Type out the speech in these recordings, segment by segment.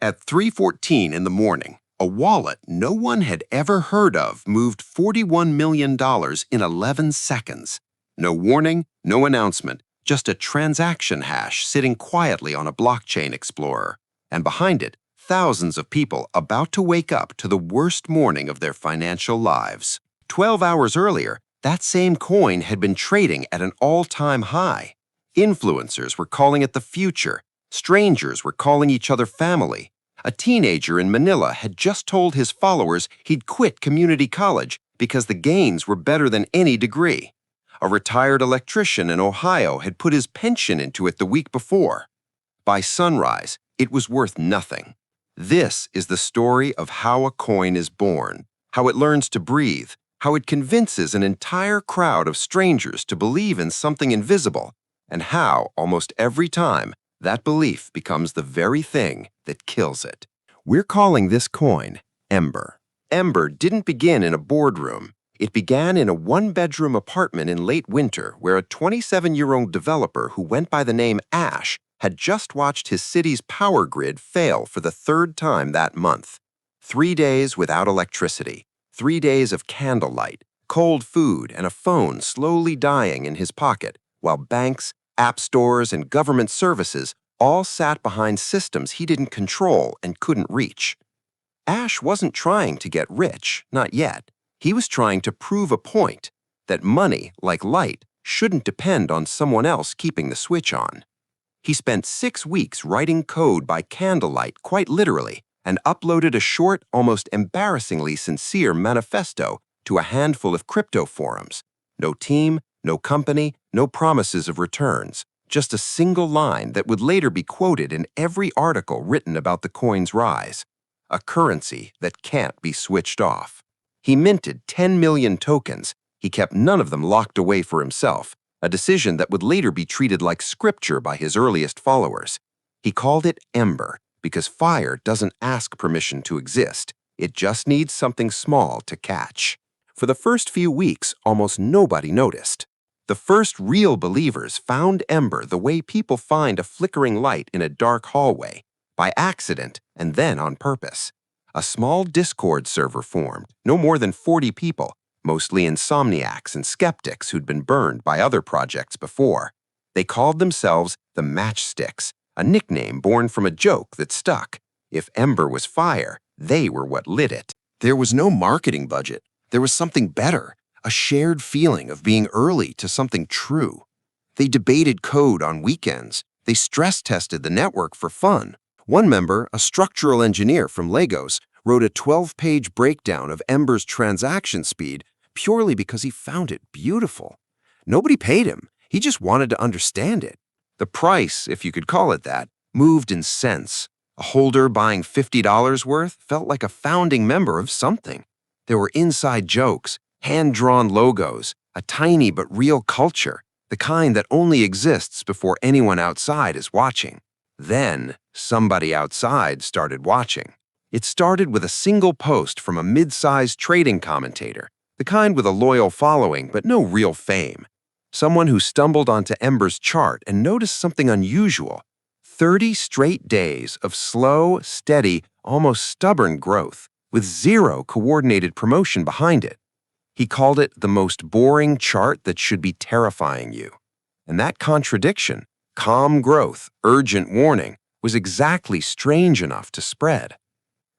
At 3:14 in the morning, a wallet no one had ever heard of moved $41 million in 11 seconds. No warning, no announcement, just a transaction hash sitting quietly on a blockchain explorer. And behind it, thousands of people about to wake up to the worst morning of their financial lives. 12 hours earlier, that same coin had been trading at an all-time high. Influencers were calling it the future. Strangers were calling each other family. A teenager in Manila had just told his followers he'd quit community college because the gains were better than any degree. A retired electrician in Ohio had put his pension into it the week before. By sunrise, it was worth nothing. This is the story of how a coin is born, how it learns to breathe, how it convinces an entire crowd of strangers to believe in something invisible, and how, almost every time, that belief becomes the very thing that kills it. We're calling this coin Ember. Ember didn't begin in a boardroom. It began in a one-bedroom apartment in late winter where a 27-year-old developer who went by the name Ash had just watched his city's power grid fail for the third time that month. 3 days without electricity, 3 days of candlelight, cold food, and a phone slowly dying in his pocket, while banks, app stores, and government services all sat behind systems he didn't control and couldn't reach. Ash wasn't trying to get rich, not yet. He was trying to prove a point, that money, like light, shouldn't depend on someone else keeping the switch on. He spent 6 weeks writing code by candlelight, quite literally, and uploaded a short, almost embarrassingly sincere manifesto to a handful of crypto forums. No team, no company, no promises of returns, just a single line that would later be quoted in every article written about the coin's rise. A currency that can't be switched off. He minted 10 million tokens. He kept none of them locked away for himself, a decision that would later be treated like scripture by his earliest followers. He called it Ember because fire doesn't ask permission to exist. It just needs something small to catch. For the first few weeks, almost nobody noticed. The first real believers found Ember the way people find a flickering light in a dark hallway, by accident and then on purpose. A small Discord server formed, no more than 40 people, mostly insomniacs and skeptics who'd been burned by other projects before. They called themselves the Matchsticks, a nickname born from a joke that stuck. If Ember was fire, they were what lit it. There was no marketing budget. There was something better, a shared feeling of being early to something true. They debated code on weekends. They stress-tested the network for fun. One member, a structural engineer from Lagos, wrote a 12-page breakdown of Ember's transaction speed purely because he found it beautiful. Nobody paid him. He just wanted to understand it. The price, if you could call it that, moved in cents. A holder buying $50 worth felt like a founding member of something. There were inside jokes, hand-drawn logos, a tiny but real culture, the kind that only exists before anyone outside is watching. Then, somebody outside started watching. It started with a single post from a mid-sized trading commentator, the kind with a loyal following but no real fame. Someone who stumbled onto Ember's chart and noticed something unusual. 30 straight days of slow, steady, almost stubborn growth, with zero coordinated promotion behind it. He called it the most boring chart that should be terrifying you. And that contradiction, calm growth, urgent warning, was exactly strange enough to spread.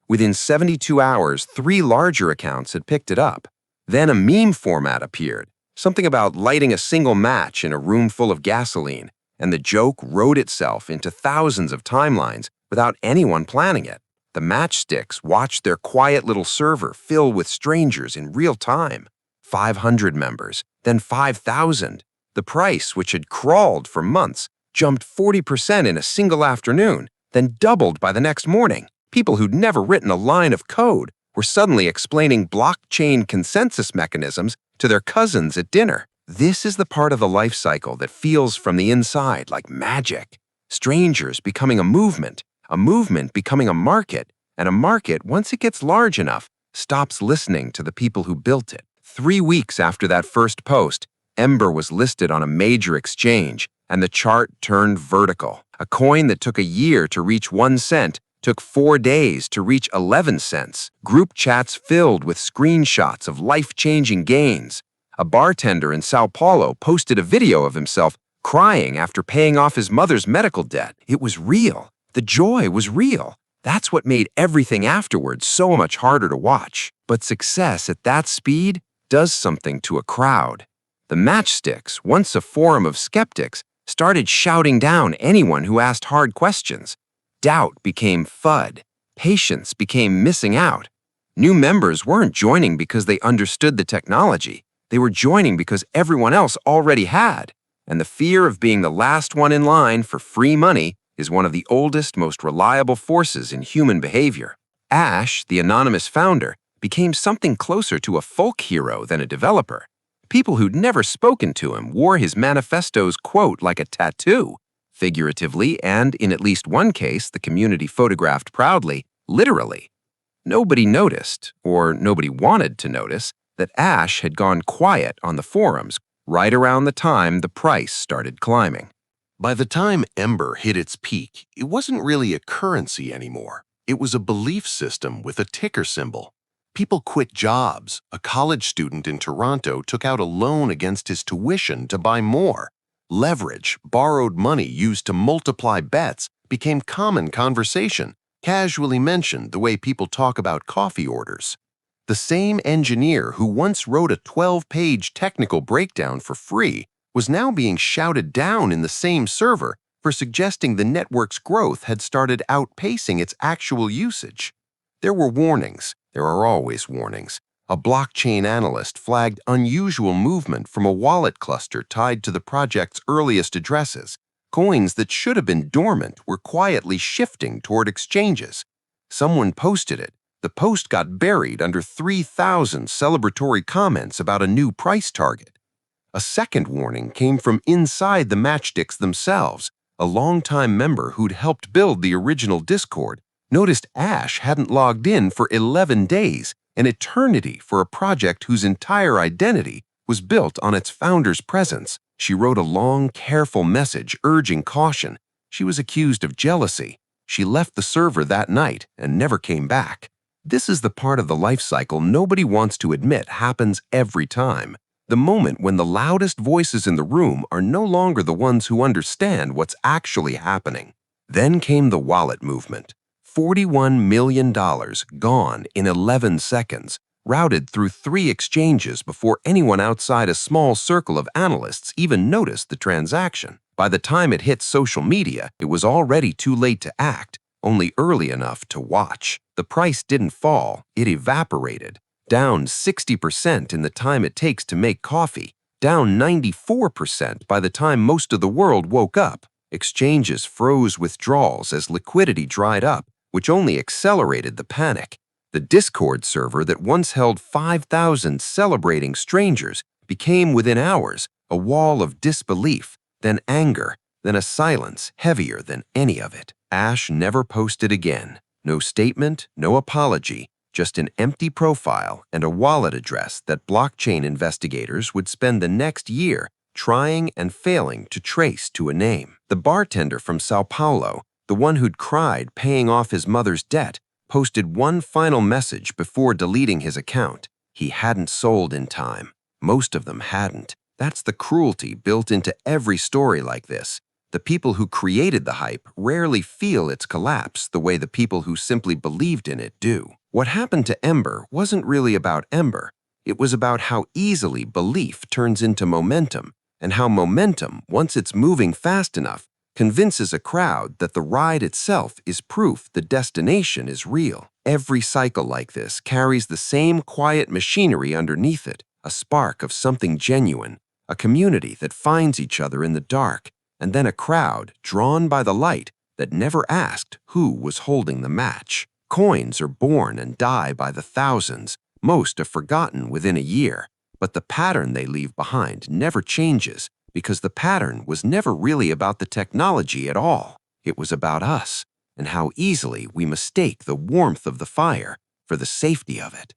Within 72 hours, 3 larger accounts had picked it up. Then a meme format appeared, something about lighting a single match in a room full of gasoline, and the joke wrote itself into thousands of timelines without anyone planning it. The Matchsticks watched their quiet little server fill with strangers in real time. 500 members, then 5,000. The price, which had crawled for months, jumped 40% in a single afternoon, then doubled by the next morning. People who'd never written a line of code were suddenly explaining blockchain consensus mechanisms to their cousins at dinner. This is the part of the life cycle that feels from the inside like magic. Strangers becoming a movement becoming a market, and a market, once it gets large enough, stops listening to the people who built it. 3 weeks after that first post, Ember was listed on a major exchange, and the chart turned vertical. A coin that took a year to reach 1 cent took 4 days to reach 11 cents. Group chats filled with screenshots of life-changing gains. A bartender in Sao Paulo posted a video of himself crying after paying off his mother's medical debt. It was real. The joy was real. That's what made everything afterwards so much harder to watch. But success at that speed does something to a crowd. The matchsticks, once a forum of skeptics, started shouting down anyone who asked hard questions. Doubt became FUD. Patience became missing out. New members weren't joining because they understood the technology. They were joining because everyone else already had. And the fear of being the last one in line for free money is one of the oldest, most reliable forces in human behavior. Ash, the anonymous founder, became something closer to a folk hero than a developer. People who'd never spoken to him wore his manifesto's quote like a tattoo. Figuratively, and in at least one case the community photographed proudly, literally. Nobody noticed, or nobody wanted to notice, that Ash had gone quiet on the forums right around the time the price started climbing. By the time Ember hit its peak, it wasn't really a currency anymore. It was a belief system with a ticker symbol. People quit jobs. A college student in Toronto took out a loan against his tuition to buy more. Leverage, borrowed money used to multiply bets, became common conversation, casually mentioned the way people talk about coffee orders. The same engineer who once wrote a 12-page technical breakdown for free was now being shouted down in the same server for suggesting the network's growth had started outpacing its actual usage. There were warnings. There are always warnings. A blockchain analyst flagged unusual movement from a wallet cluster tied to the project's earliest addresses. Coins that should have been dormant were quietly shifting toward exchanges. Someone posted it. The post got buried under 3,000 celebratory comments about a new price target. A second warning came from inside the matchsticks themselves. A longtime member who'd helped build the original Discord noticed Ash hadn't logged in for 11 days, an eternity for a project whose entire identity was built on its founder's presence. She wrote a long, careful message urging caution. She was accused of jealousy. She left the server that night and never came back. This is the part of the life cycle nobody wants to admit happens every time. The moment when the loudest voices in the room are no longer the ones who understand what's actually happening. Then came the wallet movement. $41 million gone in 11 seconds, routed through 3 exchanges before anyone outside a small circle of analysts even noticed the transaction. By the time it hit social media, it was already too late to act, only early enough to watch. The price didn't fall, it evaporated. Down 60% in the time it takes to make coffee, down 94% by the time most of the world woke up. Exchanges froze withdrawals as liquidity dried up, which only accelerated the panic. The Discord server that once held 5,000 celebrating strangers became within hours a wall of disbelief, then anger, then a silence heavier than any of it. Ash never posted again. No statement, no apology, just an empty profile and a wallet address that blockchain investigators would spend the next year trying and failing to trace to a name. The bartender from Sao Paulo, the one who'd cried paying off his mother's debt, posted one final message before deleting his account. He hadn't sold in time. Most of them hadn't. That's the cruelty built into every story like this. The people who created the hype rarely feel its collapse the way the people who simply believed in it do. What happened to Ember wasn't really about Ember. It was about how easily belief turns into momentum, and how momentum, once it's moving fast enough, convinces a crowd that the ride itself is proof the destination is real. Every cycle like this carries the same quiet machinery underneath it, a spark of something genuine, a community that finds each other in the dark, and then a crowd drawn by the light that never asked who was holding the match. Coins are born and die by the thousands. Most are forgotten within a year, but the pattern they leave behind never changes, because the pattern was never really about the technology at all. It was about us, and how easily we mistake the warmth of the fire for the safety of it.